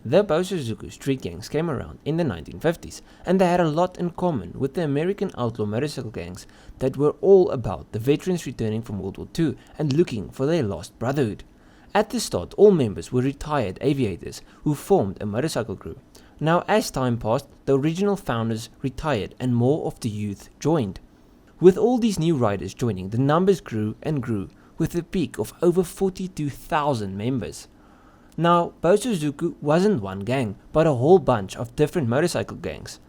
The Bosozoku street gangs came around in the 1950s, and they had a lot in common with the American outlaw motorcycle gangs that were all about the veterans returning from World War II and looking for their lost brotherhood. At the start, all members were retired aviators who formed a motorcycle crew. Now, as time passed, the original founders retired and more of the youth joined. With all these new riders joining, the numbers grew and grew, with a peak of over 42,000 members. Now, Bōsōzoku wasn't one gang, but a whole bunch of different motorcycle gangs.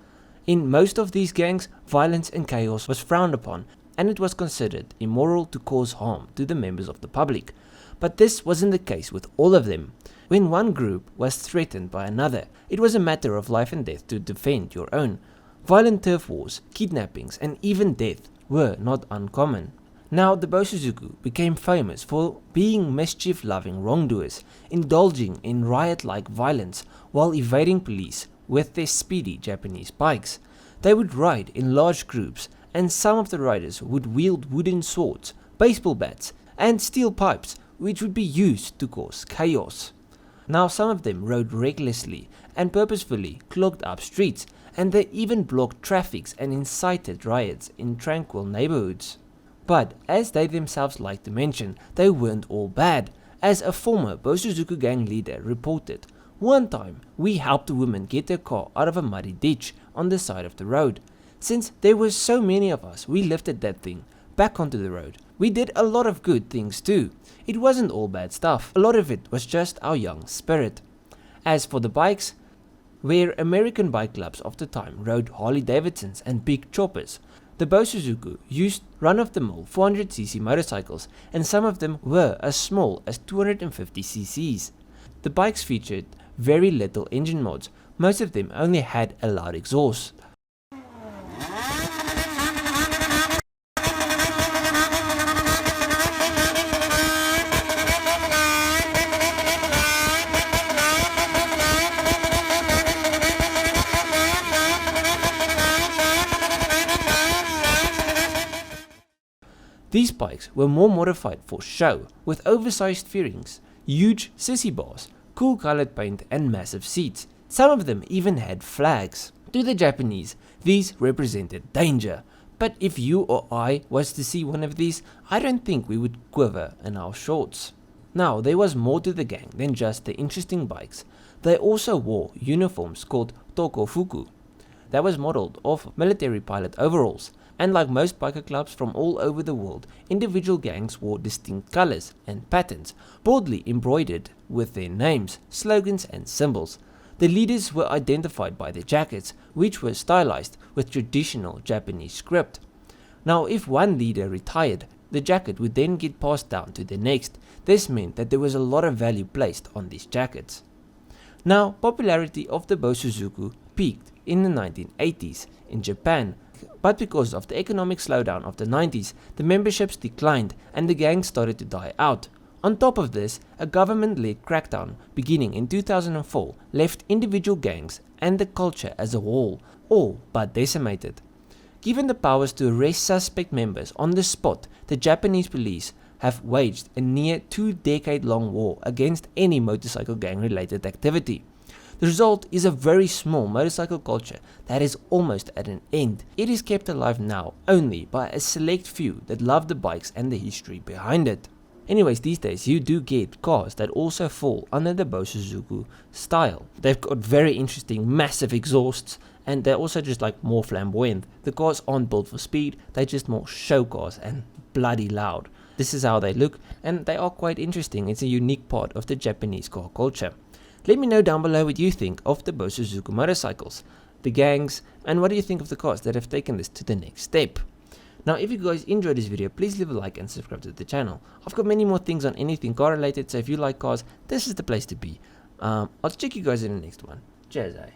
In most of these gangs, violence and chaos was frowned upon, and it was considered immoral to cause harm to the members of the public. But this wasn't the case with all of them. When one group was threatened by another, it was a matter of life and death to defend your own. Violent turf wars, kidnappings, and even death were not uncommon. Now, the Bosozoku became famous for being mischief-loving wrongdoers, indulging in riot-like violence while evading police with their speedy Japanese bikes. They would ride in large groups, and some of the riders would wield wooden swords, baseball bats, and steel pipes, which would be used to cause chaos. Now, some of them rode recklessly and purposefully clogged up streets, and they even blocked traffic and incited riots in tranquil neighborhoods. But, as they themselves like to mention, they weren't all bad. As a former Bosozoku gang leader reported, "One time, we helped a woman get her car out of a muddy ditch on the side of the road. Since there were so many of us, we lifted that thing back onto the road. We did a lot of good things too. It wasn't all bad stuff. A lot of it was just our young spirit." As for the bikes, where American bike clubs of the time rode Harley Davidsons and big choppers, the Bosozoku used run-of-the-mill 400cc motorcycles, and some of them were as small as 250cc's. The bikes featured very little engine mods. Most of them only had a loud exhaust. These bikes were more modified for show, with oversized fairings, huge sissy bars, cool colored paint and massive seats. Some of them even had flags. To the Japanese, these represented danger, but if you or I was to see one of these, I don't think we would quiver in our shorts. Now, there was more to the gang than just the interesting bikes. They also wore uniforms called tokofuku that was modeled off military pilot overalls. And like most biker clubs from all over the world, individual gangs wore distinct colors and patterns, boldly embroidered with their names, slogans and symbols. The leaders were identified by their jackets, which were stylized with traditional Japanese script. Now, if one leader retired, the jacket would then get passed down to the next. This meant that there was a lot of value placed on these jackets. Now, popularity of the Bosozoku peaked in the 1980s in Japan, but because of the economic slowdown of the 90s, the memberships declined and the gang started to die out. On top of this, a government-led crackdown beginning in 2004 left individual gangs and the culture as a whole all but decimated. Given the powers to arrest suspect members on the spot, the Japanese police have waged a near 2-decade-long war against any motorcycle gang-related activity. The result is a very small motorcycle culture that is almost at an end. It is kept alive now only by a select few that love the bikes and the history behind it. Anyways, these days you do get cars that also fall under the Bosozoku style. They've got very interesting massive exhausts, and they're also just like more flamboyant. The cars aren't built for speed, they're just more show cars and bloody loud. This is how they look, and they are quite interesting. It's a unique part of the Japanese car culture. Let me know down below what you think of the Bosozoku motorcycles, the gangs, and what do you think of the cars that have taken this to the next step. Now, if you guys enjoyed this video, please leave a like and subscribe to the channel. I've got many more things on anything car related, so if you like cars, this is the place to be. I'll check you guys in the next one. Cheers, eh?